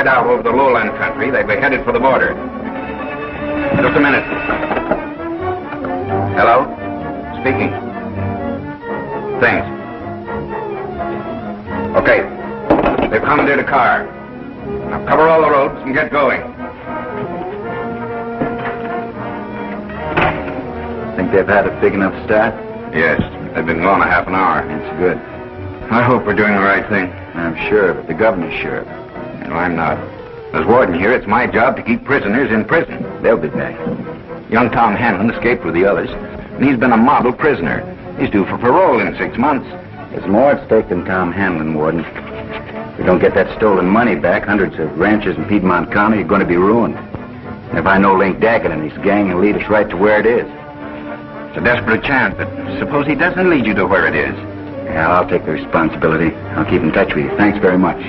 out over the lowland country. They'd be headed for the border. Just a minute. Hello? Speaking. Thanks. Okay. They've commandeered a car. Now cover all the roads and get going. Think they've had a big enough start? Yes. They've been gone a half an hour. That's good. I hope we're doing the right thing. I'm sure, but the governor's sure. No, I'm not. As warden here, it's my job to keep prisoners in prison. They'll be back. Young Tom Hanlon escaped with the others, and he's been a model prisoner. He's due for parole in 6 months. There's more at stake than Tom Hanlon, Warden. If we don't get that stolen money back, hundreds of ranchers in Piedmont County are going to be ruined. And if I know Link Daggett and his gang, he'll lead us right to where it is. It's a desperate chance, but suppose he doesn't lead you to where it is. Yeah, I'll take the responsibility. I'll keep in touch with you. Thanks very much.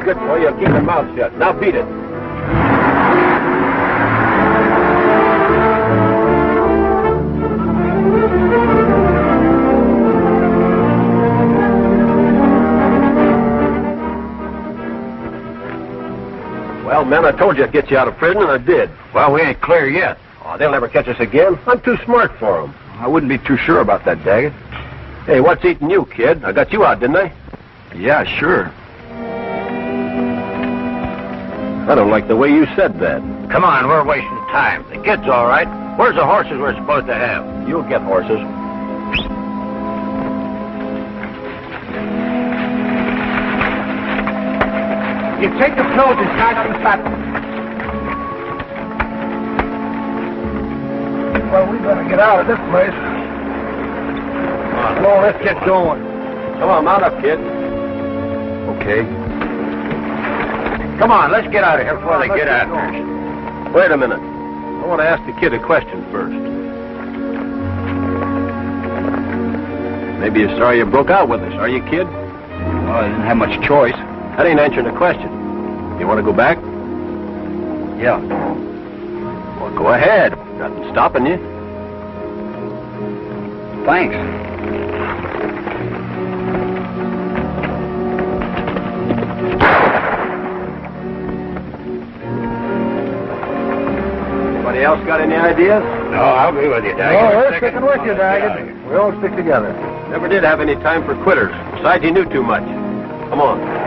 Good for you. Keep your mouth shut. Now beat it. Well, man, I told you I'd get you out of prison, and I did. Well, we ain't clear yet. Oh, they'll never catch us again. I'm too smart for them. I wouldn't be too sure about that, Daggett. Hey, what's eating you, kid? I got you out, didn't I? Yeah, sure. I don't like the way you said that. Come on, we're wasting time. The kid's all right. Where's the horses we're supposed to have? You'll get horses. You take the clothes and start on the saddle. Well, we better get out of this place. Come on, let's get going. Come on, mount up, kid. Okay. Come on, let's get out of here before they get after us. Wait a minute. I want to ask the kid a question first. Maybe you're sorry you broke out with us, are you, kid? Well, I didn't have much choice. That ain't answering the question. You want to go back? Yeah. Well, go ahead. Nothing stopping you. Thanks. Anybody else got any ideas? No, I'll be with you, Daggett. Oh, we're sticking with you, Daggett. We all stick together. Never did have any time for quitters. Besides, he knew too much. Come on.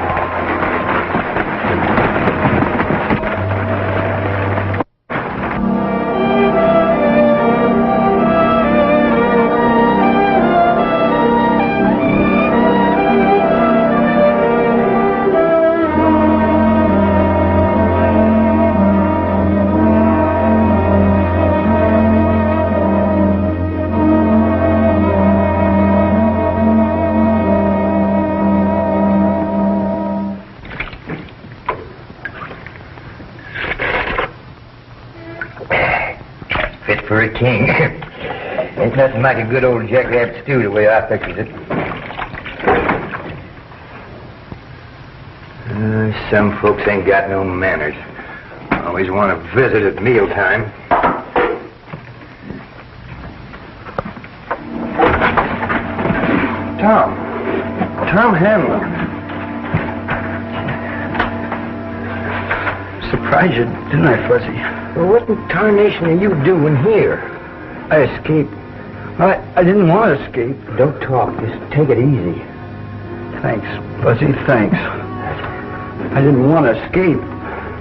For a king. Ain't nothing like a good old jackrabbit stew the way I pictures it. Some folks ain't got no manners. Always want to visit at mealtime. Tom Hanlon. Surprised you, didn't I, Fuzzy? Well, what in tarnation are you doing here? I escaped. I didn't want to escape. Don't talk. Just take it easy. Thanks, Fuzzy, thanks. I didn't want to escape.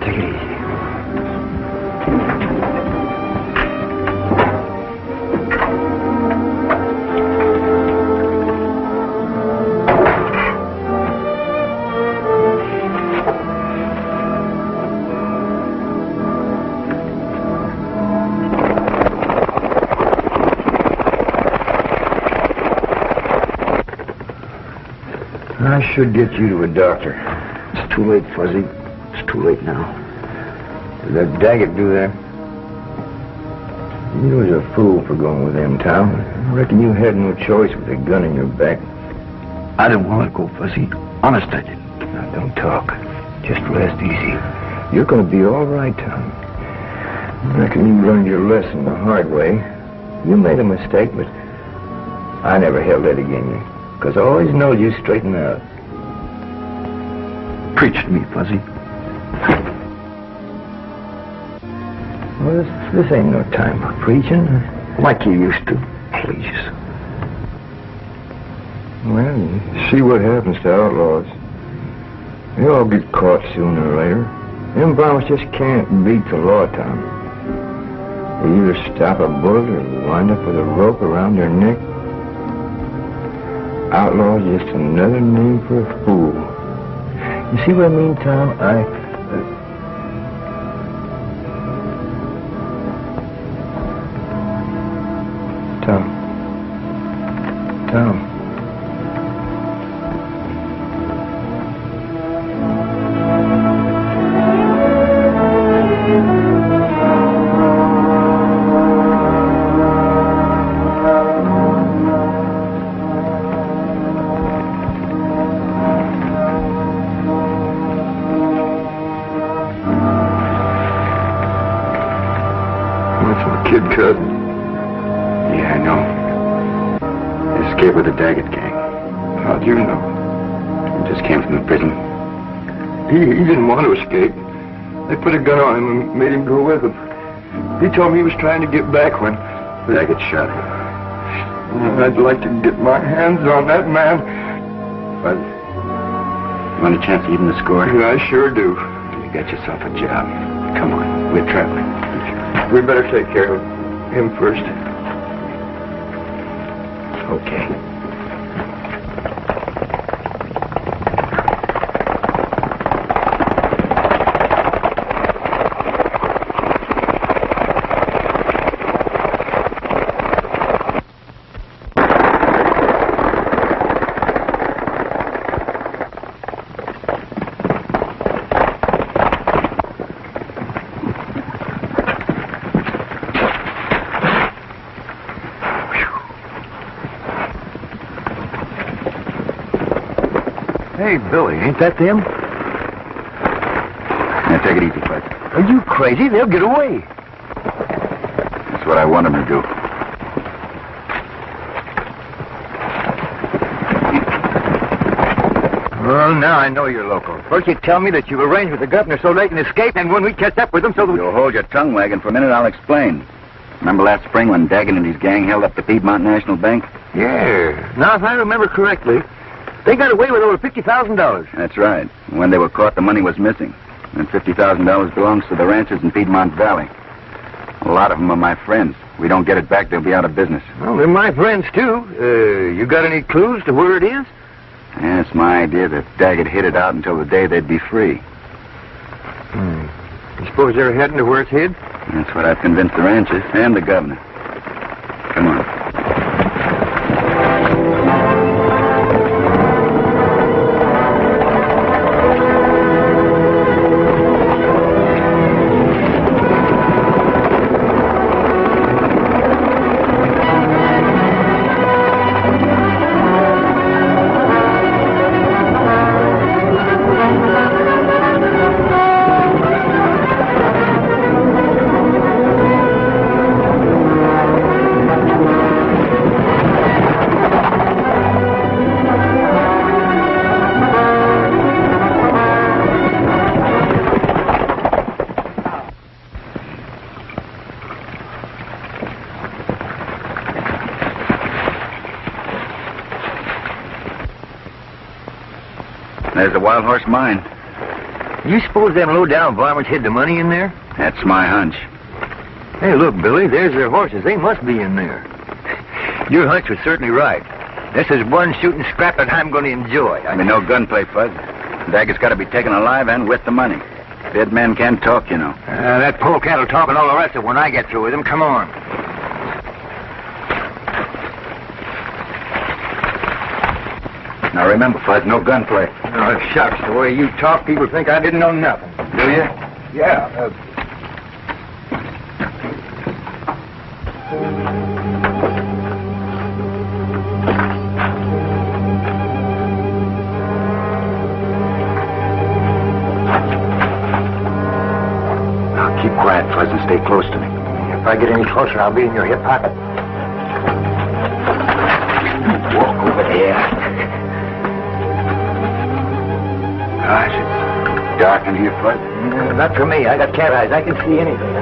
Take it easy. I should get you to a doctor. It's too late, Fuzzy. It's too late now. Did that Daggett do that? You was a fool for going with him, Tom. I reckon you had no choice with a gun in your back. I didn't want to go, Fuzzy. Honest, I didn't. Now, don't talk. Just rest easy. You're going to be all right, Tom. I reckon you learned your lesson the hard way. You made a mistake, but I never held that against you, because I always knowed you straighten out. Preach to me, Fuzzy. Well, this ain't no time for preaching, like you used to. Please. Well, you see what happens to outlaws. They all get caught sooner or later. Them bombs just can't beat the law, Tom. They either stop a bullet or wind up with a rope around their neck. Outlaw's just another name for a fool. You see what I mean, Tom? Tom. Kid cousin. Yeah, I know. He escaped with the Daggett gang. How'd you know? He just came from the prison. He didn't want to escape. They put a gun on him and made him go with them. He told me he was trying to get back when Daggett shot him. I'd like to get my hands on that man. But you want a chance of even the score? Yeah, I sure do. You got yourself a job. Come on, we're traveling. We better take care of him first. Okay. Hey, Billy, ain't that them? Now, take it easy, Bud. Are you crazy? They'll get away. That's what I want them to do. Well, now I know you're local. First you tell me that you arranged with the governor so they can escape, and when we catch up with them so that we... You'll hold your tongue wagging for a minute, I'll explain. Remember last spring when Daggett and his gang held up the Piedmont National Bank? Yeah. Now, if I remember correctly, they got away with over $50,000. That's right. When they were caught, the money was missing. And $50,000 belongs to the ranchers in Piedmont Valley. A lot of them are my friends. If we don't get it back, they'll be out of business. Well, they're my friends, too. You got any clues to where it is? Yeah, it's my idea that Daggett hid it out until the day they'd be free. You suppose they're heading to where it's hid? That's what I've convinced the ranchers and the governor. Come on. There's the Wild Horse mine. You suppose them low-down varmints hid the money in there? That's my hunch. Hey, look, Billy, there's their horses. They must be in there. Your hunch was certainly right. This is one shooting scrap that I'm going to enjoy. I mean, no gunplay, Fuzz. Daggett's got to be taken alive and with the money. Dead men can't talk, you know. That polecat will talk and all the rest of it when I get through with him. Come on. Now remember, Fuzz, no gunplay. Oh, shucks. The way you talk, people think I didn't know nothing. Do you? Yeah. Now keep quiet, Fuzz, and stay close to me. If I get any closer, I'll be in your hip pocket. Walk over there. Gosh, it's dark in here, Fuzz. Not for me. I got cat eyes. I can see anything.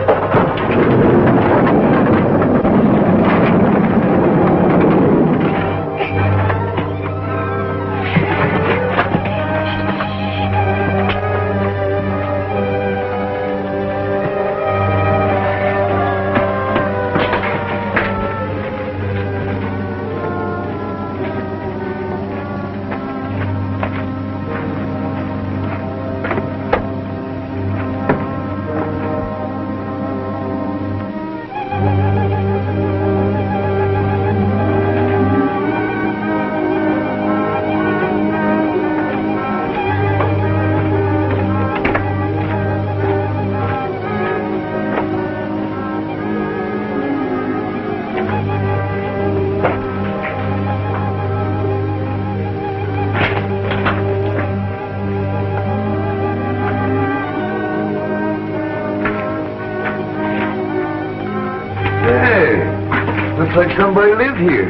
Looks like somebody lived here.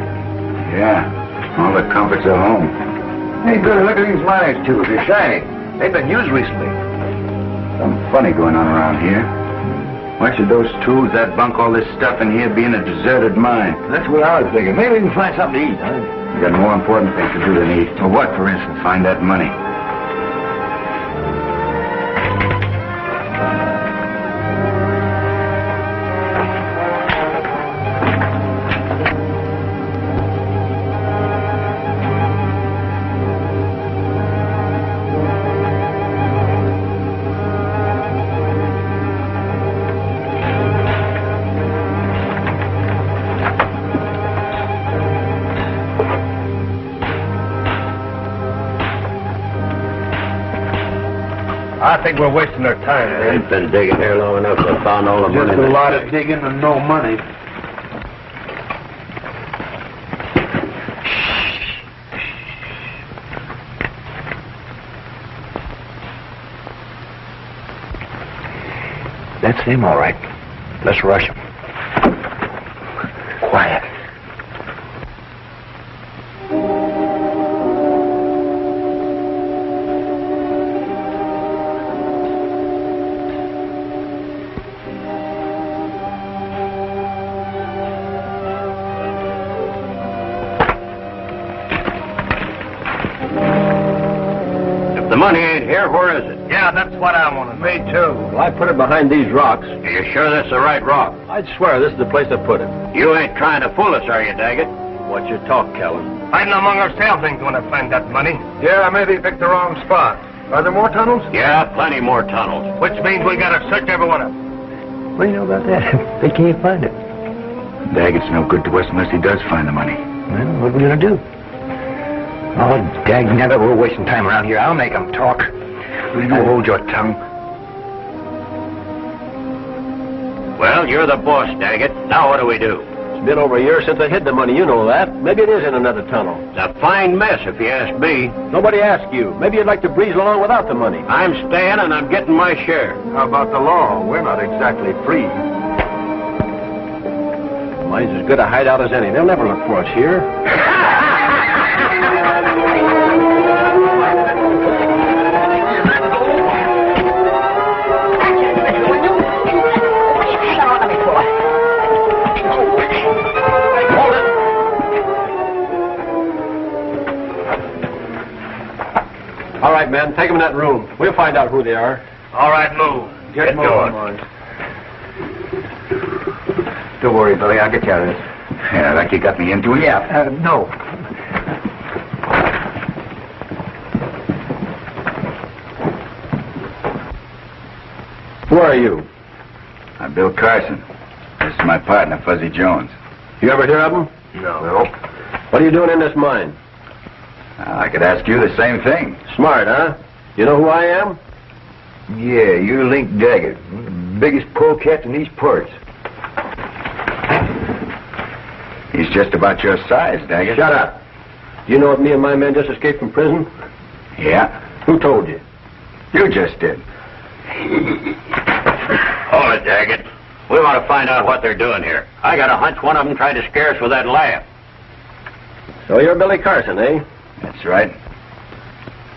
Yeah, all the comforts of home. Hey, better look at these lights, too. They're shiny. They've been used recently. Something funny going on around here. Why should those tools, that bunk, all this stuff in here be in a deserted mine? That's what I was thinking. Maybe we can find something to eat, huh? We got more important things to do than eat. Well, what, for instance? Find that money. I think we're wasting our time. Ain't been digging here long enough to found all the money. Just a lot of digging and no money. That's him, all right. Let's rush him. Quiet. The money ain't here. Where is it? Yeah, that's what I want to know. Me too. Well, I put it behind these rocks. Are you sure that's the right rock? I'd swear this is the place I put it. You ain't trying to fool us, are you, Daggett? What's your talk, Kellen? Hiding among ourselves ain't going to find that money. Yeah, maybe picked the wrong spot. Are there more tunnels? Yeah, plenty more tunnels. Which means we got to search every one of them. What do you know about that? They can't find it. Daggett's no good to us unless he does find the money. Well, what are we going to do? Oh, dag nabbit, we're wasting time around here. I'll make them talk. Will you hold your tongue? Well, you're the boss, Daggett. Now what do we do? It's been over a year since I hid the money. You know that. Maybe it is in another tunnel. It's a fine mess, if you ask me. Nobody asked you. Maybe you'd like to breeze along without the money. I'm staying, and I'm getting my share. How about the law? We're not exactly free. Mine's as good a hideout as any. They'll never look for us here. All right, men, take them in that room. We'll find out who they are. All right, move. Get going. Don't worry, Billy. I'll get you out of this. Yeah, like you got me into it? Yeah, no. Who are you? I'm Bill Carson. This is my partner, Fuzzy Jones. You ever hear of them? No. What are you doing in this mine? I could ask you the same thing. Smart, huh? You know who I am? Yeah, you're Link Daggett. One of the biggest polecats in these parts. He's just about your size, Daggett. Shut up. You know if me and my men just escaped from prison? Yeah. Who told you? You just did. Hold it, Daggett. We want to find out what they're doing here. I got a hunch one of them tried to scare us with that laugh. So you're Billy Carson, eh? That's right.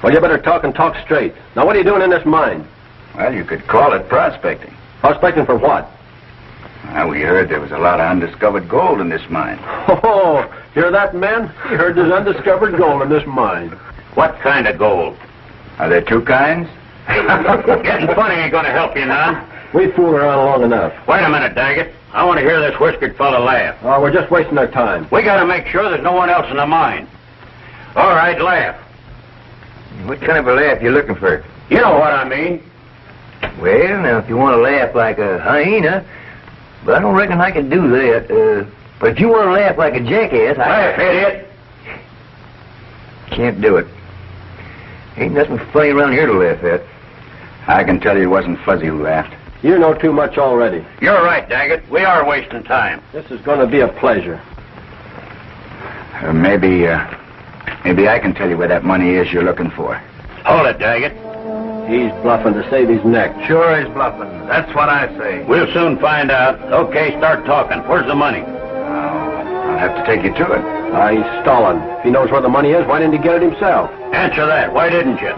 Well, you better talk and talk straight. Now, what are you doing in this mine? Well, you could call it prospecting. Prospecting for what? Well, we heard there was a lot of undiscovered gold in this mine. Oh, hear that, man? He heard there's undiscovered gold in this mine. What kind of gold? Are there two kinds? Getting funny ain't going to help you none. We fooled around long enough. Wait a minute, Daggett. I want to hear this whiskered fella laugh. Oh, we're just wasting our time. We got to make sure there's no one else in the mine. All right, laugh. What kind of a laugh you looking for? You know what I mean. Well, now, if you want to laugh like a hyena, but I don't reckon I can do that. But if you want to laugh like a jackass, Laugh, idiot. Can't do it. Ain't nothing funny around here to laugh at. I can tell you it wasn't Fuzzy who laughed. You know too much already. You're right, Daggett. We are wasting time. This is going to be a pleasure. Maybe I can tell you where that money is you're looking for. Hold it, Daggett. He's bluffing to save his neck. Sure he's bluffing. That's what I say. We'll soon find out. Okay, start talking. Where's the money? I'll have to take you to it. He's stalling. If he knows where the money is, why didn't he get it himself? Answer that. Why didn't you?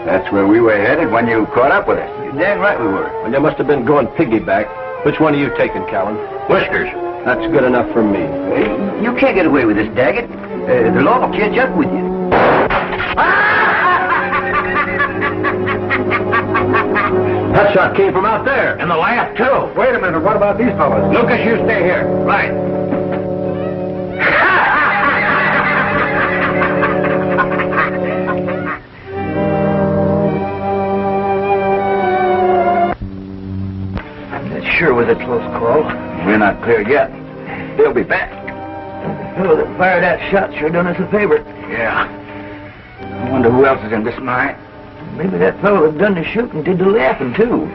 That's where we were headed when you caught up with us. You're damn right we were. Well, you must have been going piggyback. Which one are you taking, Callan? Whiskers. That's good enough for me. You can't get away with this, Daggett. The law will catch up with you. That shot came from out there. And the laugh, too. Wait a minute. What about these fellas? Lucas, you stay here. Right. That sure was a close call. We're not clear yet. They'll be back. The fellow that fired that shot sure done us a favor. Yeah. I wonder who else is in this mine. Maybe that fellow that done the shooting did the laughing, too.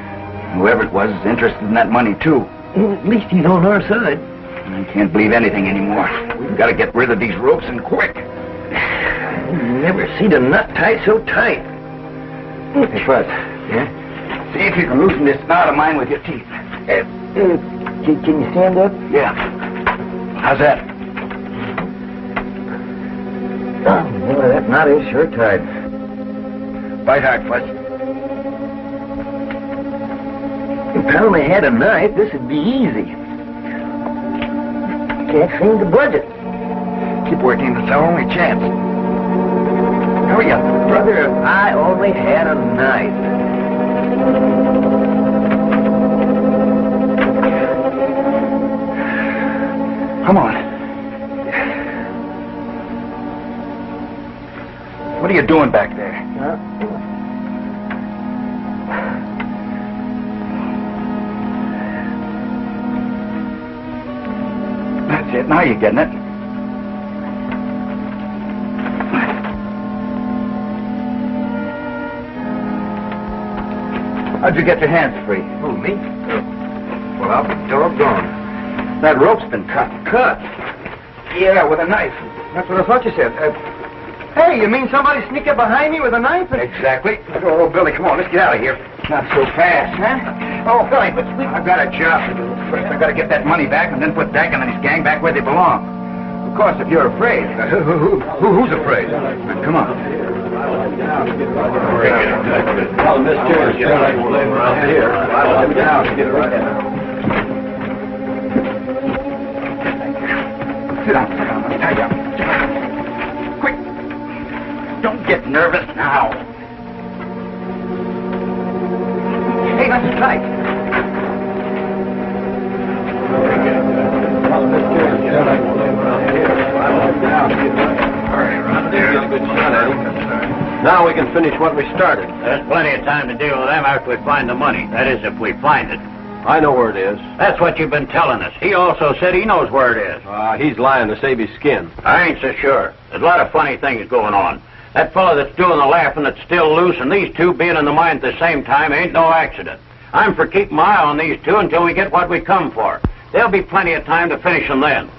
Whoever it was is interested in that money, too. Well, at least he's on our side. I can't believe anything anymore. We've got to get rid of these ropes and quick. Never seen a nut tied so tight. Hey, Fuzz. Yeah? See if you can loosen this knot of mine with your teeth. Can you stand up? Yeah. How's that? Oh, boy, that knot is sure tight. Bite hard, Fuzz. If I only had a knife, this would be easy. Can't seem to budge it. Keep working. It's our only chance. Hurry up. Brother, if I only had a knife. Come on. What are you doing back there? That's it. Now you're getting it. How'd you get your hands free? Who, me? Well, I'll be doggone. That rope's been cut. Cut? Yeah, with a knife. That's what I thought you said. Hey, you mean somebody sneaked up behind me with a knife? Exactly. Oh, Billy, come on. Let's get out of here. Not so fast, huh? Oh, Billy, but I've got a job to do. First, I've got to get that money back and then put Daggett and his gang back where they belong. Of course, if you're afraid. Who's afraid? Then come on. Well, mister, you don't like to blame around here. I'll get down. Get it right down. Sit down. I'll tie you up. Quick. Don't get nervous now. Hey, that's tight. Well, mister, you don't like to blame around here. I'll get down. Get it right down. All right, around there. Get a good shot at him. Now we can finish what we started. There's plenty of time to deal with them after we find the money. That is, if we find it. I know where it is. That's what you've been telling us. He also said he knows where it is. He's lying to save his skin. I ain't so sure. There's a lot of funny things going on. That fellow that's doing the laughing that's still loose, and these two being in the mine at the same time ain't no accident. I'm for keeping my eye on these two until we get what we come for. There'll be plenty of time to finish them then.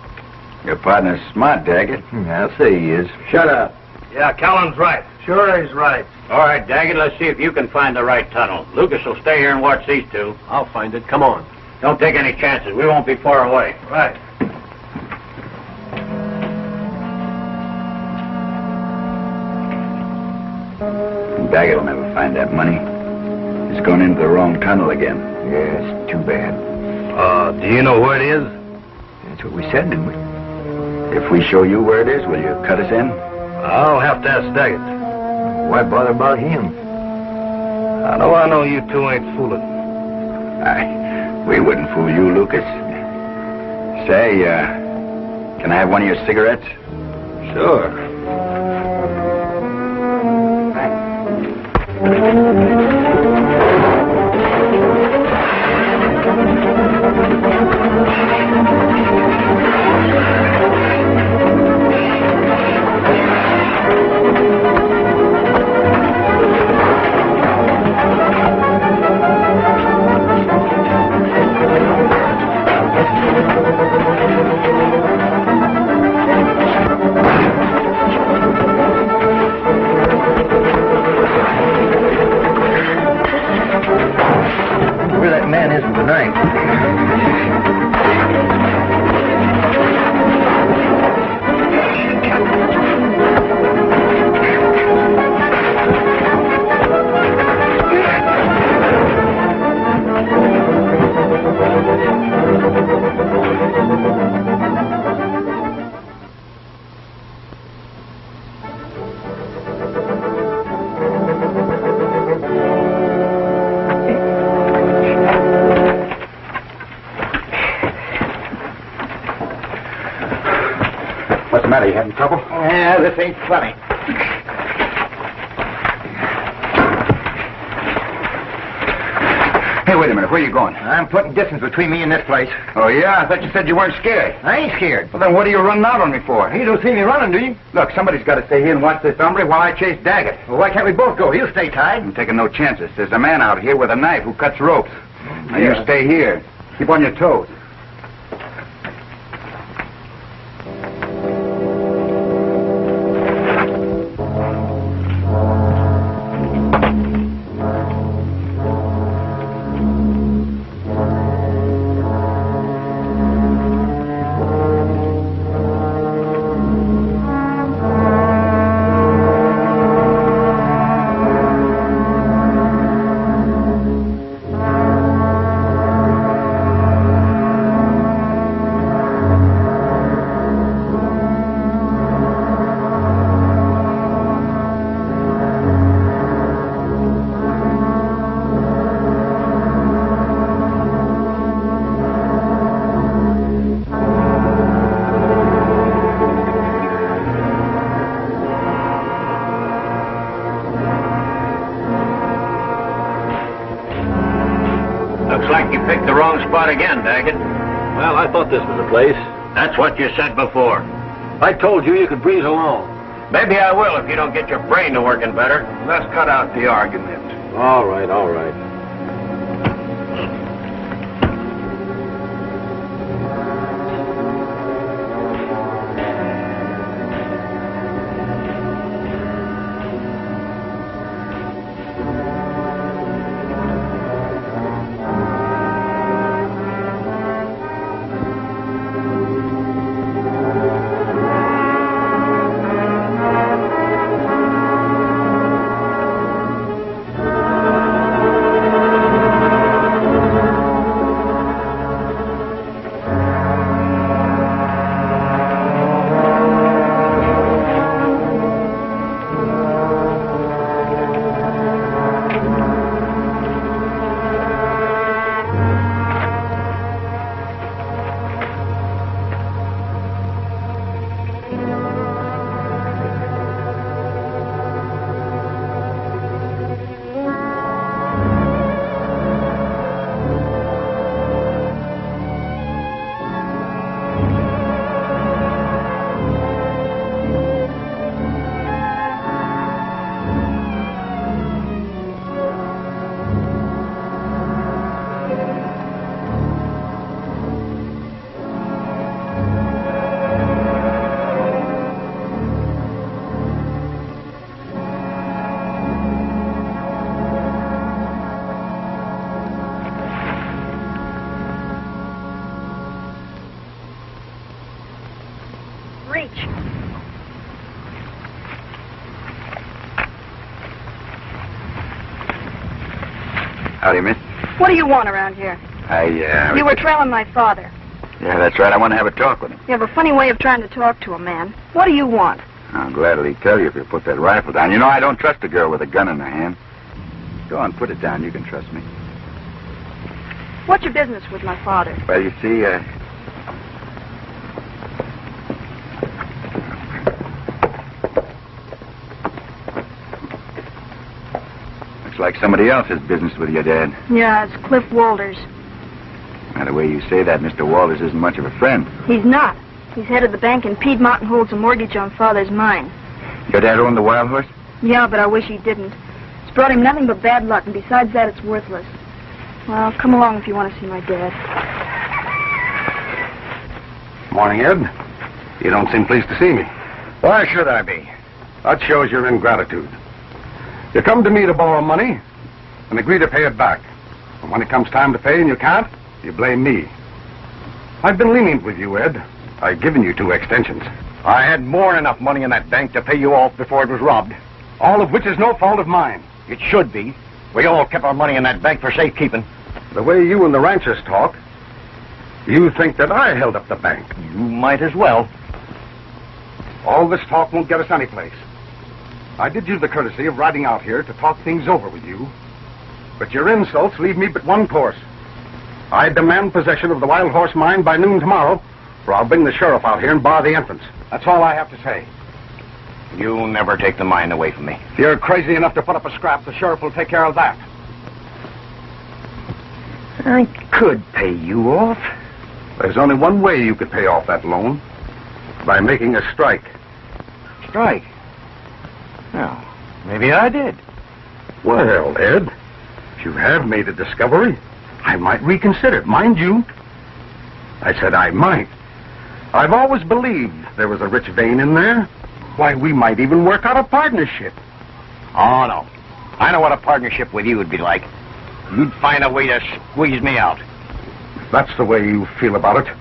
Your partner's smart, Daggett. I'll say he is. Shut up. Yeah, Callan's right. Sure he's right. All right, Daggett, let's see if you can find the right tunnel. Lucas will stay here and watch these two. I'll find it. Come on. Don't take any chances. We won't be far away. Right. Daggett will never find that money. He's gone into the wrong tunnel again. Yeah, it's too bad. Do you know where it is? That's what we said, didn't we? If we show you where it is, will you cut us in? I'll have to ask Daggett. Why bother about him? I know you two ain't fooling. We wouldn't fool you, Lucas. Say, can I have one of your cigarettes? Sure. Where that man is with the knife. What's the matter? You having trouble? Yeah, this ain't funny. Hey, wait a minute. Where are you going? I'm putting distance between me and this place. Oh, yeah? I thought you said you weren't scared. I ain't scared. Well, then what are you running out on me for? You don't see me running, do you? Look, somebody's got to stay here and watch this hombre while I chase Daggett. Well, why can't we both go? He'll stay tied. I'm taking no chances. There's a man out here with a knife who cuts ropes. Now, Yeah. you stay here. Keep on your toes. Looks like you picked the wrong spot again, Daggett. Well, I thought this was the place. That's what you said before. I told you you could breeze along. Maybe I will if you don't get your brain to working better. Let's cut out the argument. All right, all right. reach. Howdy, miss. What do you want around here? You were trailing my father. Yeah, that's right. I want to have a talk with him. You have a funny way of trying to talk to a man. What do you want? I'll gladly tell you if you put that rifle down. You know, I don't trust a girl with a gun in her hand. Go on, put it down. You can trust me. What's your business with my father? Well, you see, looks like somebody else has business with your dad. Yeah, it's Cliff Walters. Now, the way you say that, Mr. Walters isn't much of a friend. He's not. He's head of the bank in Piedmont and holds a mortgage on Father's mine. Your dad owned the Wild Horse? Yeah, but I wish he didn't. It's brought him nothing but bad luck, and besides that, it's worthless. Well, come along if you want to see my dad. Morning, Ed. You don't seem pleased to see me. Why should I be? That shows your ingratitude. You come to me to borrow money and agree to pay it back. And when it comes time to pay and you can't, you blame me. I've been lenient with you, Ed. I've given you 2 extensions. I had more than enough money in that bank to pay you off before it was robbed. All of which is no fault of mine. It should be. We all kept our money in that bank for safekeeping. The way you and the ranchers talk, you think that I held up the bank. You might as well. All this talk won't get us anyplace. I did you the courtesy of riding out here to talk things over with you. But your insults leave me but one course. I demand possession of the Wild Horse mine by noon tomorrow, or I'll bring the sheriff out here and bar the entrance. That's all I have to say. You'll never take the mine away from me. If you're crazy enough to put up a scrap, the sheriff will take care of that. I could pay you off. There's only one way you could pay off that loan. By making a strike. Strike? Well, maybe I did. Well, Ed, if you have made a discovery, I might reconsider it. Mind you, I said I might. I've always believed there was a rich vein in there. Why, we might even work out a partnership. Oh, no. I know what a partnership with you would be like. You'd find a way to squeeze me out. If that's the way you feel about it,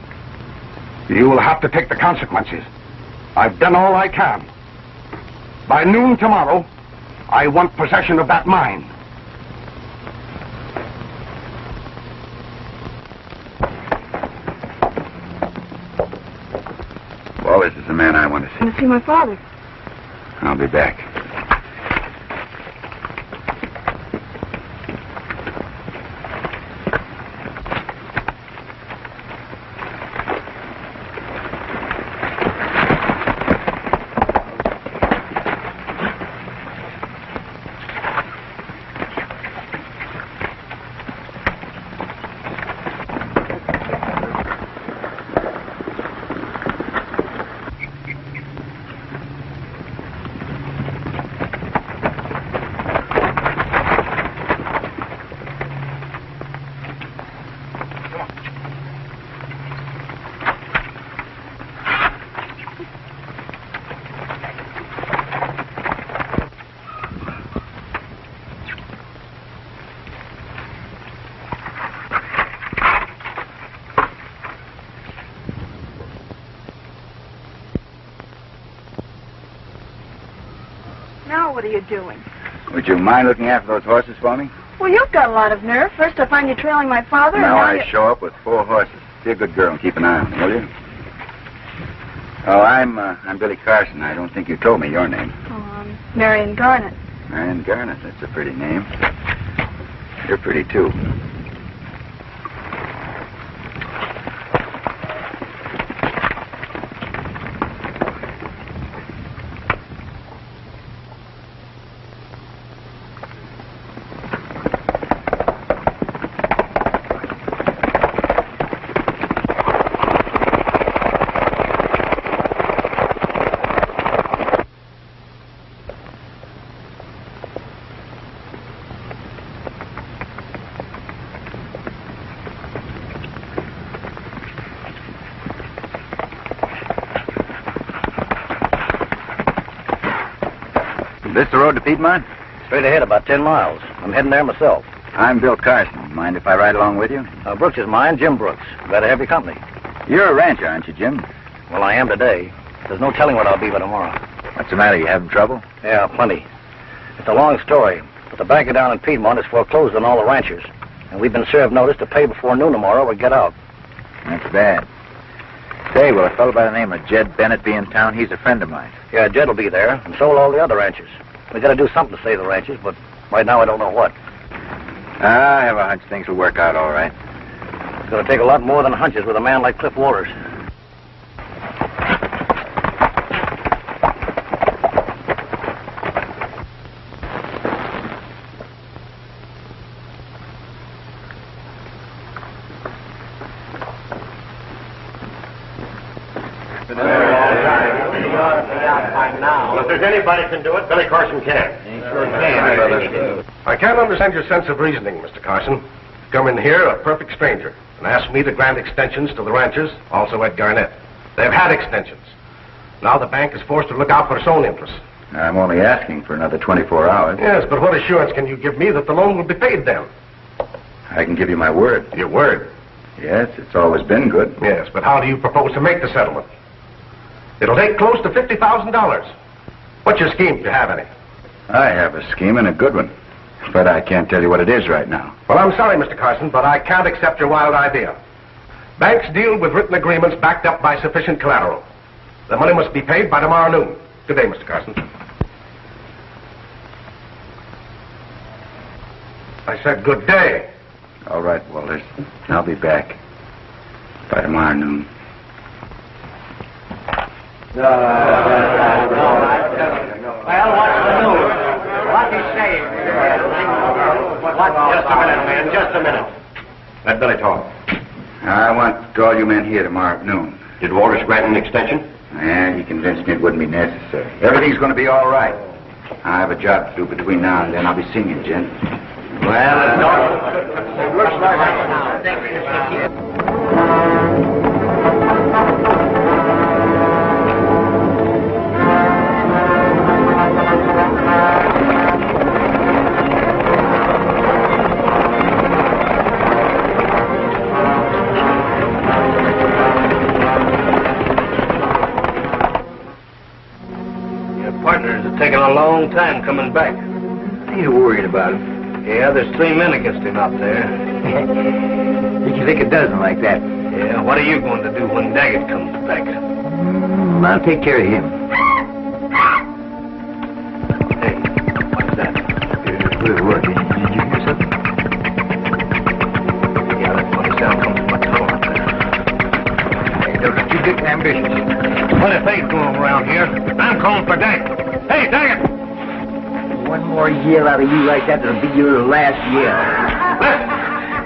you will have to take the consequences. I've done all I can. By noon tomorrow, I want possession of that mine. Wallace is the man I want to I see. want to see my father. I'll be back. Now what are you doing? Would you mind looking after those horses for me? Well, you've got a lot of nerve. First I find you trailing my father, Now and I show up with 4 horses. Be a good girl and keep an eye on them, will you? Oh, I'm Billy Carson. I don't think you told me your name. Oh, I'm Marion Garnett. Marion Garnett. That's a pretty name. You're pretty, too. This the road to Piedmont? Straight ahead, about 10 miles. I'm heading there myself. I'm Bill Carson. Mind if I ride along with you? Brooks is mine, Jim Brooks. Glad to have your company. You're a rancher, aren't you, Jim? Well, I am today. There's no telling what I'll be by tomorrow. What's the matter? You having trouble? Yeah, plenty. It's a long story, but the banker down in Piedmont has foreclosed on all the ranchers. And we've been served notice to pay before noon tomorrow or get out. That's bad. Say, will a fellow by the name of Jed Bennett be in town? He's a friend of mine. Yeah, Jed will be there, and so will all the other ranchers. We got to do something to save the ranchers, but right now I don't know what. I have a hunch things will work out all right. It's going to take a lot more than hunches with a man like Cliff Walters. Well, if there's anybody can do it, Billy Carson can. I can't understand your sense of reasoning, Mr. Carson. Come in here, a perfect stranger, and ask me to grant extensions to the ranchers, also Ed Garnett. They've had extensions. Now the bank is forced to look out for its own interests. I'm only asking for another 24 hours. Yes, but what assurance can you give me that the loan will be paid then? I can give you my word. Your word? Yes, it's always been good. Yes, but how do you propose to make the settlement? It'll take close to $50,000. What's your scheme, if you have any? I have a scheme and a good one, but I can't tell you what it is right now. Well, I'm sorry, Mr. Carson, but I can't accept your wild idea. Banks deal with written agreements backed up by sufficient collateral. The money must be paid by tomorrow noon. Good day, Mr. Carson. I said good day. All right, Walters. I'll be back by tomorrow noon. Well, what's the news? What's he saying? Just a minute, man, just a minute. Let Billy talk. I want all you men here tomorrow at noon. Did Walters grant an extension? And he convinced me it wouldn't be necessary. Everything's going to be all right. I have a job to do between now and then. I'll be seeing you, Jen. Well, it looks like Taking a long time coming back. Ain't you worried about him? Yeah, there's 3 men against him out there. You think a dozen like that? Yeah, what are you going to do when Daggett comes back? I'll take care of him. Hey, what's that? What? Did you hear something? Yeah, that funny sound comes from my tunnel up there. Hey, don't you get ambitious. What if ain't going around here? I'm calling for Daggett. Hey, Daggett! One more yell out of you like that, that'll be your last yell. Listen,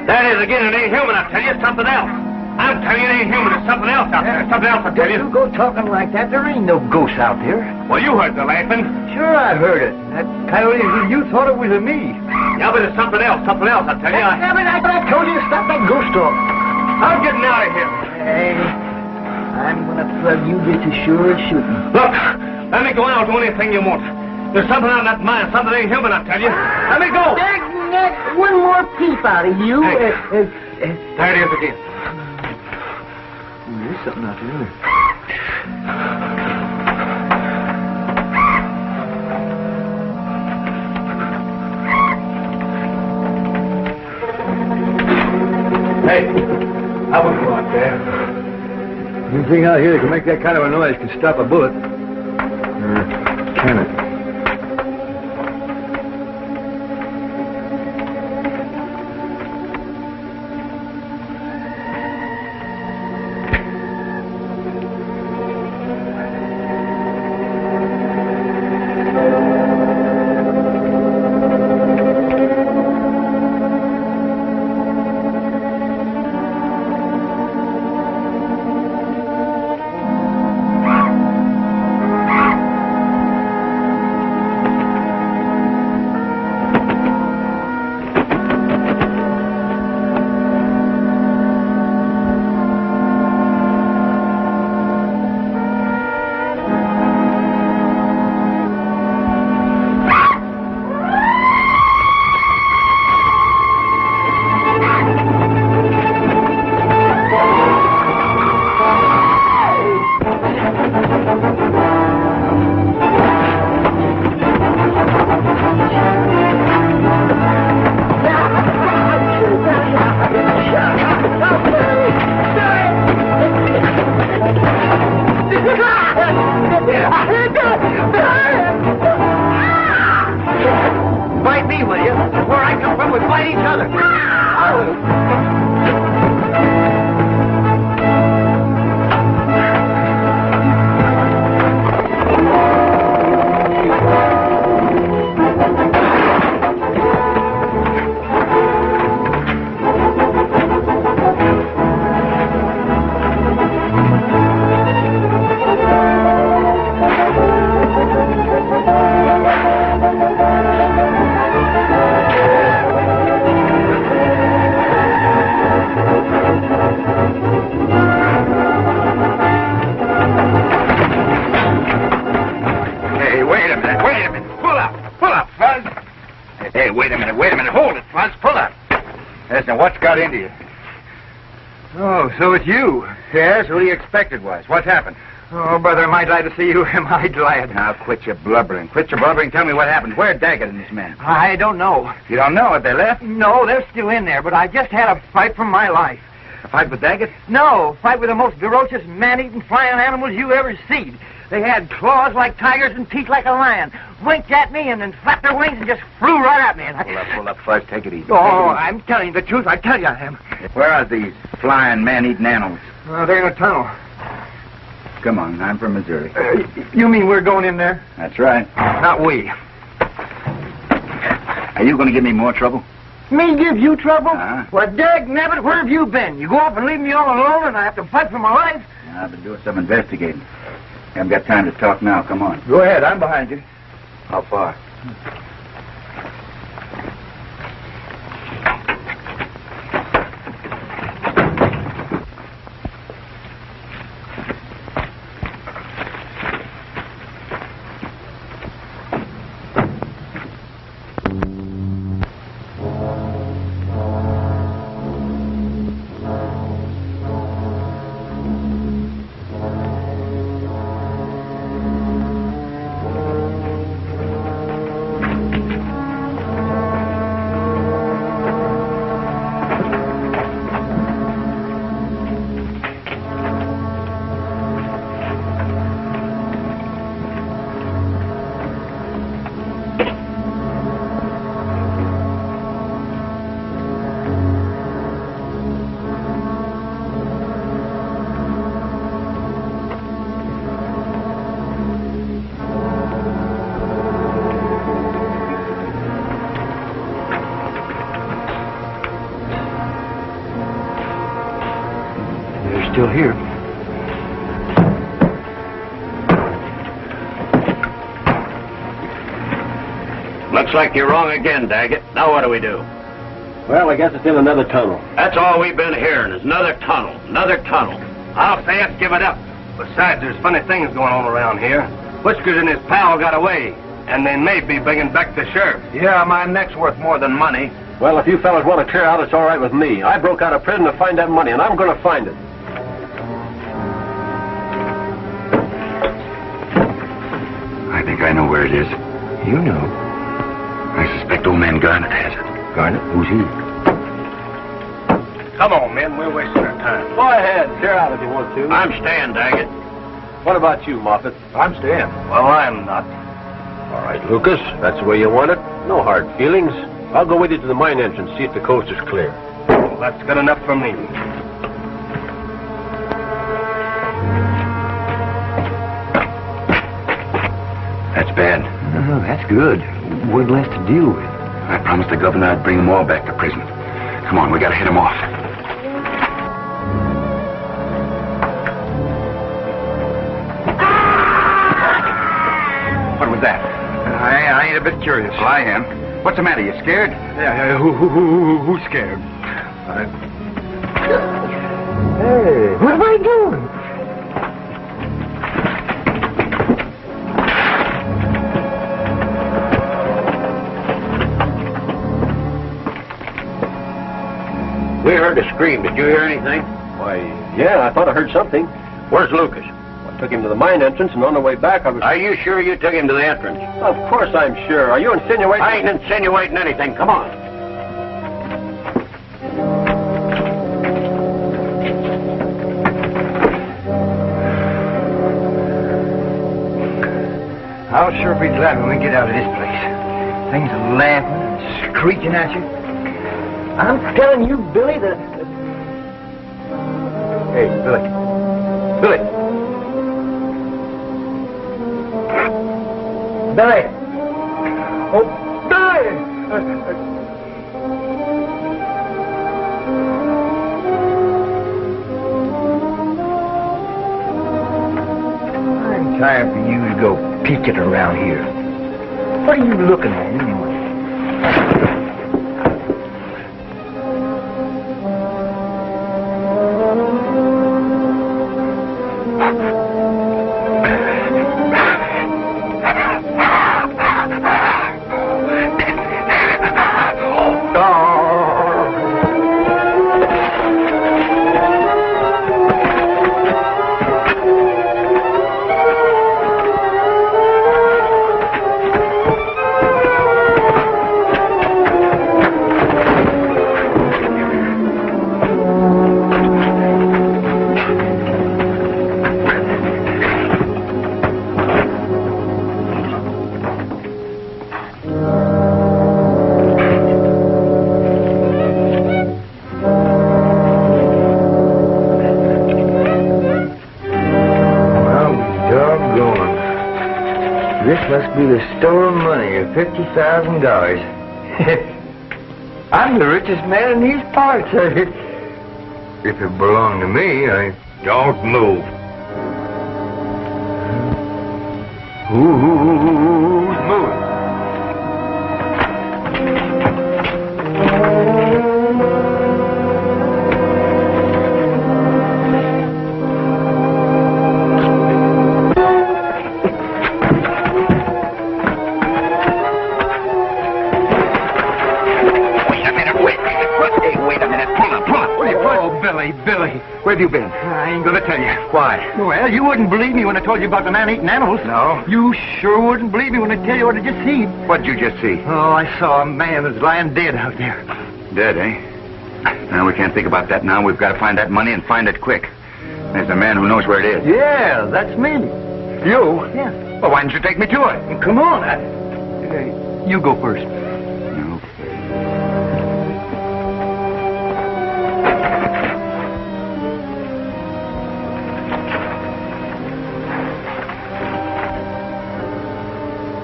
that is again, it ain't human, I tell you, it's something else. I'm telling you, it ain't human, it's something else out there. Something else, I tell you. You go talking like that, there ain't no ghosts out there. Well, you heard the laughing. Sure, I heard it. That coyote, you thought it was me. Yeah, but it's something else, I tell you. Damn it, I told you to stop that ghost talk. I'm getting out of here. Hey, I'm gonna plug you just as sure as shooting. Look, let me go out and do anything you want. There's something on that mind, something ain't human, I tell you. Let me go. One more peep out of you. Hey. There it is again. There's something out there. Hey, I wouldn't go out there. Anything out here that can make that kind of a noise can stop a bullet. Can it? fight each other. Listen, what's got into you? Oh, so it's you. Yes, who do you expect it was? What's happened? Oh, brother, am I glad to see you? Am I glad? Now, quit your blubbering. Quit your blubbering. Tell me what happened. Where's Daggett and this man? I don't know. You don't know? Have they left? No, they're still in there, but I just had a fight for my life. A fight with Daggett? No, fight with the most ferocious, man-eating, flying animals you ever seen. They had claws like tigers and teeth like a lion. Winked at me and then flapped their wings and just flew right at me. Pull up, Fuzz. Take it easy. Oh, I'm telling you the truth. I tell you I am. Where are these flying, man-eating animals? They're in a tunnel. Come on, I'm from Missouri. You mean we're going in there? That's right. Not we. Are you going to give me more trouble? Me give you trouble? Uh-huh. Well, dag nabbit, where have you been? You go off and leave me all alone and I have to fight for my life? I've been doing some investigating. Haven't got time to talk now. Come on. Go ahead, I'm behind you. How far? Still here. Looks like you're wrong again, Daggett. Now what do we do? Well, I guess it's in another tunnel. That's all we've been hearing is another tunnel, another tunnel. I'll say let's give it up. Besides, there's funny things going on around here. Whiskers and his pal got away, and they may be bringing back the sheriff. Yeah, my neck's worth more than money. Well, if you fellas want to clear out, it's all right with me. I broke out of prison to find that money, and I'm going to find it. I think I know where it is. You know. I suspect old man Garnett has it. Garnett? Who's he? Come on, men. We're wasting our time. Go ahead. Clear out if you want to. I'm staying, Daggett. What about you, Moffat? I'm staying. Well, I'm not. All right, Lucas. That's the way you want it. No hard feelings. I'll go with you to the mine entrance, see if the coast is clear. Well, that's good enough for me. That's bad. Oh, that's good. One less to deal with. I promised the governor I'd bring them all back to prison. Come on, we gotta hit them off. What was that? I ain't a bit curious. Well, I am. What's the matter? You scared? Yeah, who's scared? Hey, what am I doing? We heard a scream. Did you hear anything? Why, yeah, I thought I heard something. Where's Lucas? I took him to the mine entrance, and on the way back, I was... Are you sure you took him to the entrance? Of course I'm sure. Are you insinuating... I ain't insinuating anything. Come on. I'll sure be glad when we get out of this place. Things are laughing and screeching at you. I'm telling you, Billy, that... Hey, Billy. Billy! Billy! Oh, Billy! Time for you to go peeking around here. What are you looking at anyway? The store of money of $50,000. I'm the richest man in these parts. If it belonged to me, I don't move. Who's moving? Billy, where have you been? I ain't gonna tell you. Why? Well, you wouldn't believe me when I told you about the man-eating animals. No? You sure wouldn't believe me when I tell you what I just seen. What'd you just see? Oh, I saw a man that's lying dead out there. Dead, eh? No, we can't think about that now. We've got to find that money and find it quick. There's a man who knows where it is. Yeah, that's me. You? Yeah. Well, why didn't you take me to it? Come on. You go first.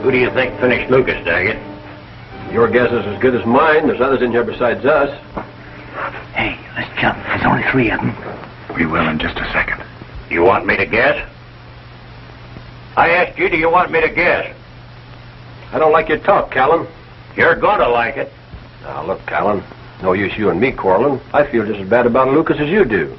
Who do you think finished Lucas, Daggett? Your guess is as good as mine. There's others in here besides us. Hey, let's jump. There's only 3 of them. We will in just a second. You want me to guess? I asked you, do you want me to guess? I don't like your talk, Callan. You're gonna like it. Now, look, Callan. No use you and me quarreling. I feel just as bad about Lucas as you do.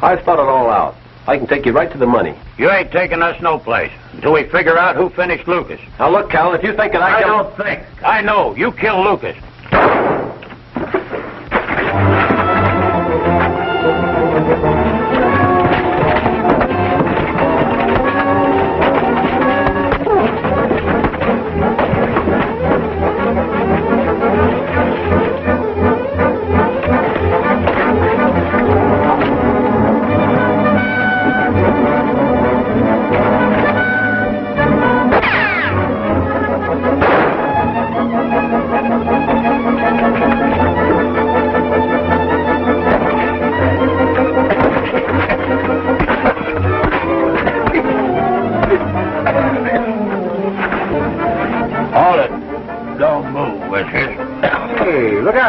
I've thought it all out. I can take you right to the money. You ain't taking us no place until we figure out who finished Lucas. Now, look, Callan, if you think that I don't think. I know. You killed Lucas.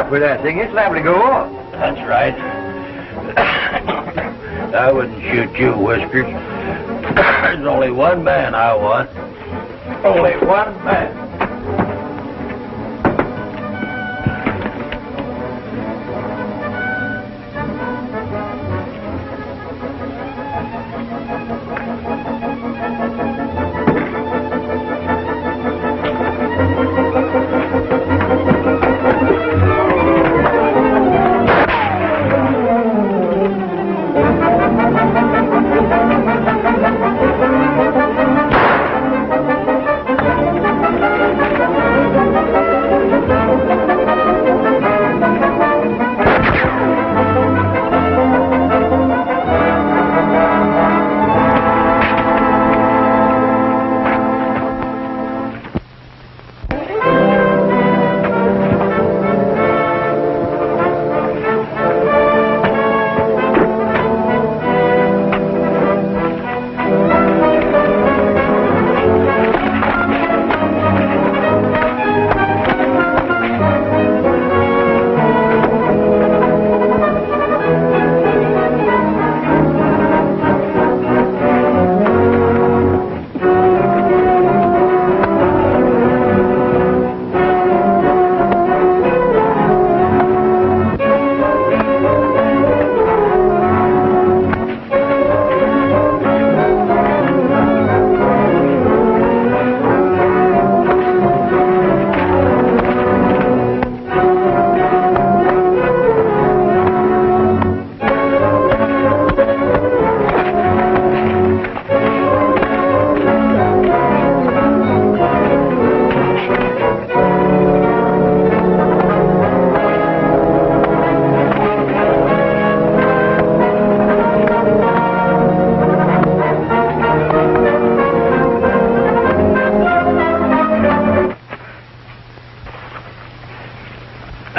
For that thing, it's liable to go off. That's right. I wouldn't shoot you, Whiskers. There's only one man I want. Only one man.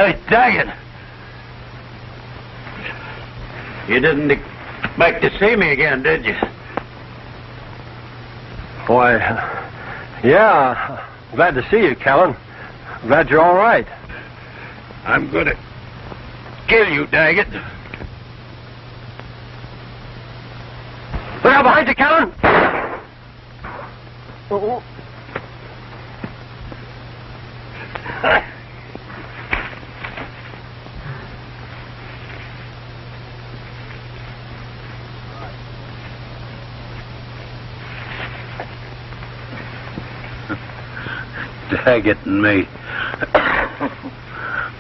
Hey, Daggett. You didn't expect to see me again, did you? Why, yeah. Glad to see you, Callan. Glad you're all right. I'm going to kill you, Daggett. Look out behind you, Callan! Oh. Daggett and me.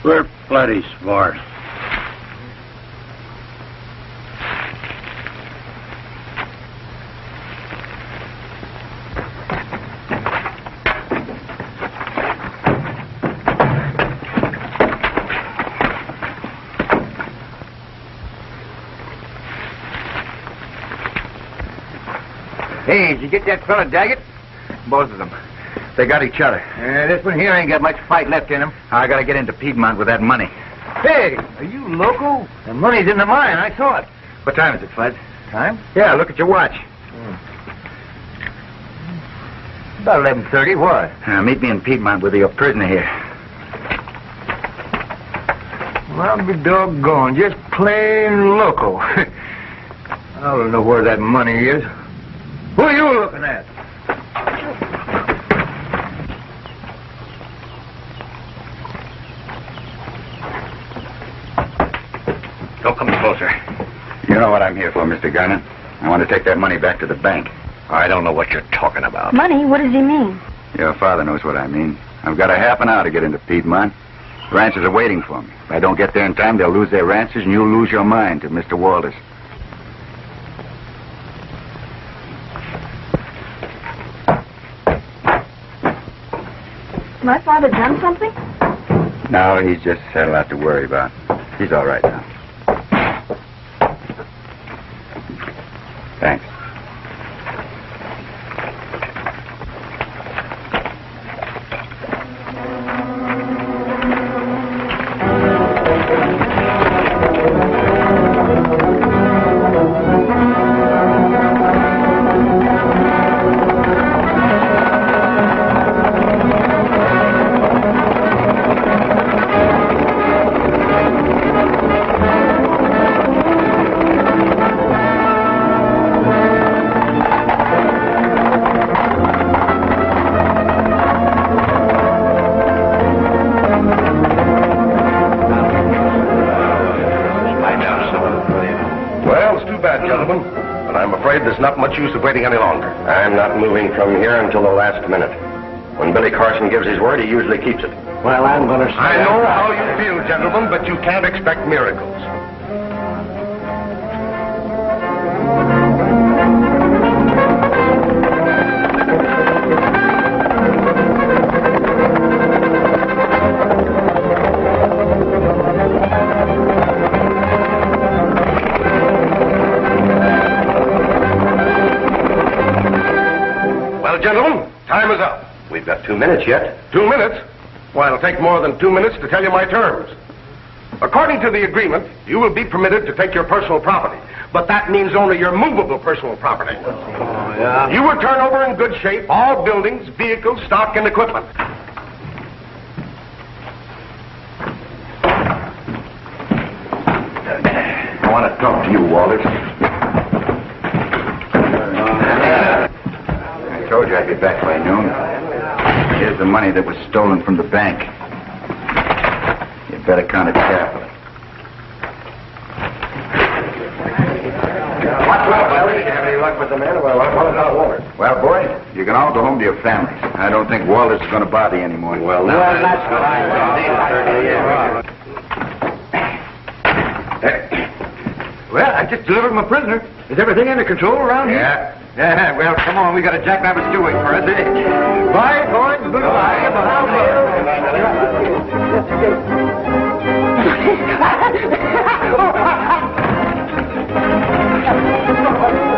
We're plenty smart. Hey, did you get that fella, Daggett? Both of them. They got each other. This one here ain't got much fight left in him. I gotta get into Piedmont with that money. Hey, are you loco? The money's in the mine. I saw it. What time is it, Fuzz? Time? Yeah, look at your watch. About 11:30. What? Meet me in Piedmont with your prisoner here. Well, I'll be doggone. Just plain loco. I don't know where that money is. Who are you looking at? Don't come closer. You know what I'm here for, Mr. Garner. I want to take that money back to the bank. I don't know what you're talking about. Money? What does he mean? Your father knows what I mean. I've got a half an hour to get into Piedmont. The ranchers are waiting for me. If I don't get there in time, they'll lose their ranches, and you'll lose your mind to Mr. Walters. My father done something? No, he's just had a lot to worry about. He's all right now. Thanks. There's not much use of waiting any longer. I'm not moving from here until the last minute. When Billy Carson gives his word, he usually keeps it. Well, I'm going to say... I know how you feel, gentlemen, but you can't expect miracles. Gentlemen, time is up. We've got 2 minutes yet. 2 minutes? Why, it'll take more than 2 minutes to tell you my terms. According to the agreement, you will be permitted to take your personal property, but that means only your movable personal property. Oh, yeah? You will turn over in good shape all buildings, vehicles, stock, and equipment. I want to talk to you, Walters. I told you I'd be back by noon. Here's the money that was stolen from the bank. You'd better count it carefully. Have any luck with the man? Well, what about Walters? Well, boys, you can all go home to your families. I don't think Walters is going to bother you anymore. Well, now, that's Well, I just delivered my prisoner. Is everything under control around here? Yeah, well, come on. We got a jackrabbit stew waiting for us, eh? Bye, boys. Goodbye. Bye.